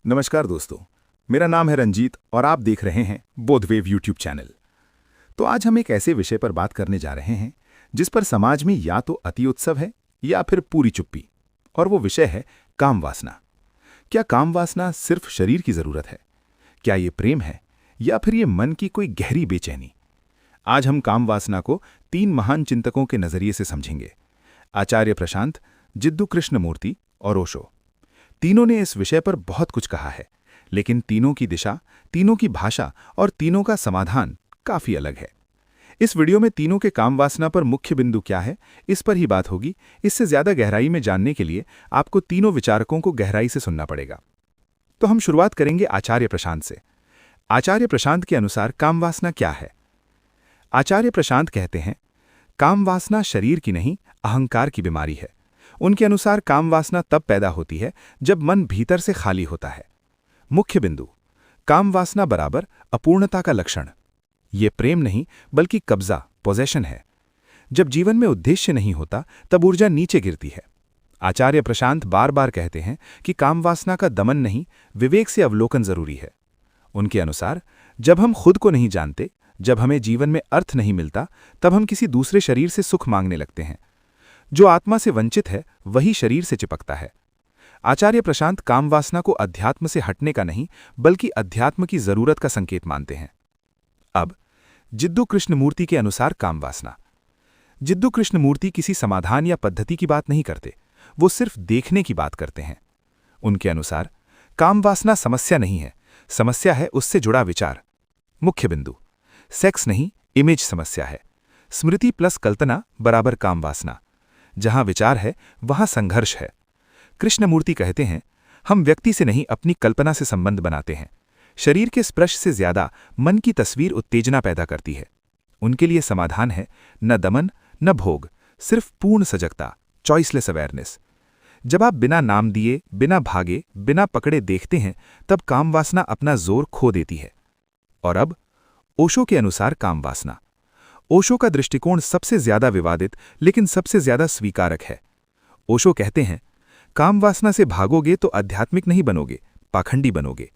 नमस्कार दोस्तों, मेरा नाम है रंजीत और आप देख रहे हैं बोधवेव यूट्यूब चैनल। तो आज हम एक ऐसे विषय पर बात करने जा रहे हैं जिस पर समाज में या तो अति उत्सव है या फिर पूरी चुप्पी। और वो विषय है काम वासना। क्या काम वासना सिर्फ शरीर की जरूरत है? क्या ये प्रेम है या फिर ये मन की कोई गहरी बेचैनी? आज हम काम वासना को 3 महान चिंतकों के नजरिए से समझेंगे। आचार्य प्रशांत, जिद्दू कृष्णमूर्ति और ओशो। तीनों ने इस विषय पर बहुत कुछ कहा है, लेकिन तीनों की दिशा, तीनों की भाषा और तीनों का समाधान काफी अलग है। इस वीडियो में तीनों के काम वासना पर मुख्य बिंदु क्या है, इस पर ही बात होगी। इससे ज्यादा गहराई में जानने के लिए आपको तीनों विचारकों को गहराई से सुनना पड़ेगा। तो हम शुरुआत करेंगे आचार्य प्रशांत से। आचार्य प्रशांत के अनुसार काम वासना क्या है? आचार्य प्रशांत कहते हैं, काम वासना शरीर की नहीं, अहंकार की बीमारी है। उनके अनुसार काम वासना तब पैदा होती है जब मन भीतर से खाली होता है। मुख्य बिंदु, काम वासना बराबर अपूर्णता का लक्षण। ये प्रेम नहीं बल्कि कब्जा, पोजेशन है। जब जीवन में उद्देश्य नहीं होता तब ऊर्जा नीचे गिरती है। आचार्य प्रशांत बार बार कहते हैं कि काम वासना का दमन नहीं, विवेक से अवलोकन जरूरी है। उनके अनुसार जब हम खुद को नहीं जानते, जब हमें जीवन में अर्थ नहीं मिलता, तब हम किसी दूसरे शरीर से सुख मांगने लगते हैं। जो आत्मा से वंचित है वही शरीर से चिपकता है। आचार्य प्रशांत काम वासना को अध्यात्म से हटने का नहीं बल्कि अध्यात्म की जरूरत का संकेत मानते हैं। अब जिद्दू कृष्णमूर्ति के अनुसार काम वासना। जिद्दू कृष्णमूर्ति किसी समाधान या पद्धति की बात नहीं करते, वो सिर्फ देखने की बात करते हैं। उनके अनुसार काम वासना समस्या नहीं है, समस्या है उससे जुड़ा विचार। मुख्य बिंदु, सेक्स नहीं, इमेज समस्या है। स्मृति प्लस कल्पना बराबर काम वासना। जहां विचार है वहां संघर्ष है। कृष्णमूर्ति कहते हैं, हम व्यक्ति से नहीं अपनी कल्पना से संबंध बनाते हैं। शरीर के स्पर्श से ज्यादा मन की तस्वीर उत्तेजना पैदा करती है। उनके लिए समाधान है न दमन न भोग, सिर्फ पूर्ण सजगता, चॉइसलेस अवेयरनेस। जब आप बिना नाम दिए, बिना भागे, बिना पकड़े देखते हैं, तब काम वासना अपना जोर खो देती है। और अब ओशो के अनुसार काम वासना। ओशो का दृष्टिकोण सबसे ज्यादा विवादित लेकिन सबसे ज्यादा स्वीकारक है। ओशो कहते हैं, काम वासना से भागोगे तो आध्यात्मिक नहीं बनोगे, पाखंडी बनोगे।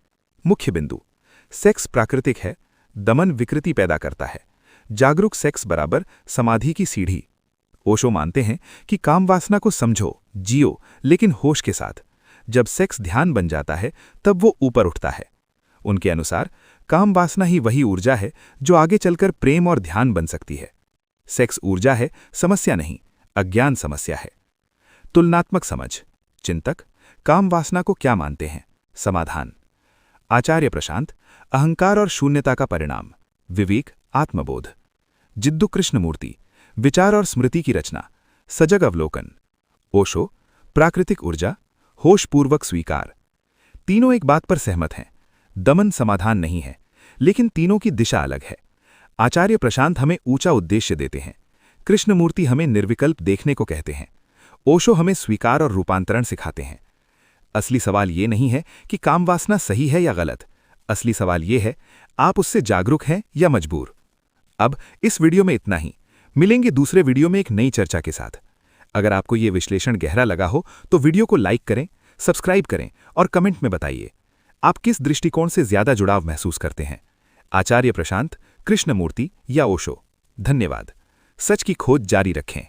मुख्य बिंदु, सेक्स प्राकृतिक है, दमन विकृति पैदा करता है। जागरूक सेक्स बराबर समाधि की सीढ़ी। ओशो मानते हैं कि काम वासना को समझो, जियो, लेकिन होश के साथ। जब सेक्स ध्यान बन जाता है तब वो ऊपर उठता है। उनके अनुसार काम वासना ही वही ऊर्जा है जो आगे चलकर प्रेम और ध्यान बन सकती है। सेक्स ऊर्जा है, समस्या नहीं, अज्ञान समस्या है। तुलनात्मक समझ। चिंतक काम वासना को क्या मानते हैं? समाधान। आचार्य प्रशांत, अहंकार और शून्यता का परिणाम, विवेक, आत्मबोध। जिद्दू कृष्णमूर्ति, विचार और स्मृति की रचना, सजग अवलोकन। ओशो, प्राकृतिक ऊर्जा, होशपूर्वक स्वीकार। तीनों एक बात पर सहमत हैं, दमन समाधान नहीं है, लेकिन तीनों की दिशा अलग है। आचार्य प्रशांत हमें ऊंचा उद्देश्य देते हैं, कृष्णमूर्ति हमें निर्विकल्प देखने को कहते हैं, ओशो हमें स्वीकार और रूपांतरण सिखाते हैं। असली सवाल ये नहीं है कि काम वासना सही है या गलत, असली सवाल ये है, आप उससे जागरूक हैं या मजबूर। अब इस वीडियो में इतना ही, मिलेंगे दूसरे वीडियो में एक नई चर्चा के साथ। अगर आपको ये विश्लेषण गहरा लगा हो तो वीडियो को लाइक करें, सब्सक्राइब करें और कमेंट में बताइए आप किस दृष्टिकोण से ज्यादा जुड़ाव महसूस करते हैं, आचार्य प्रशांत, कृष्णमूर्ति या ओशो। धन्यवाद। सच की खोज जारी रखें।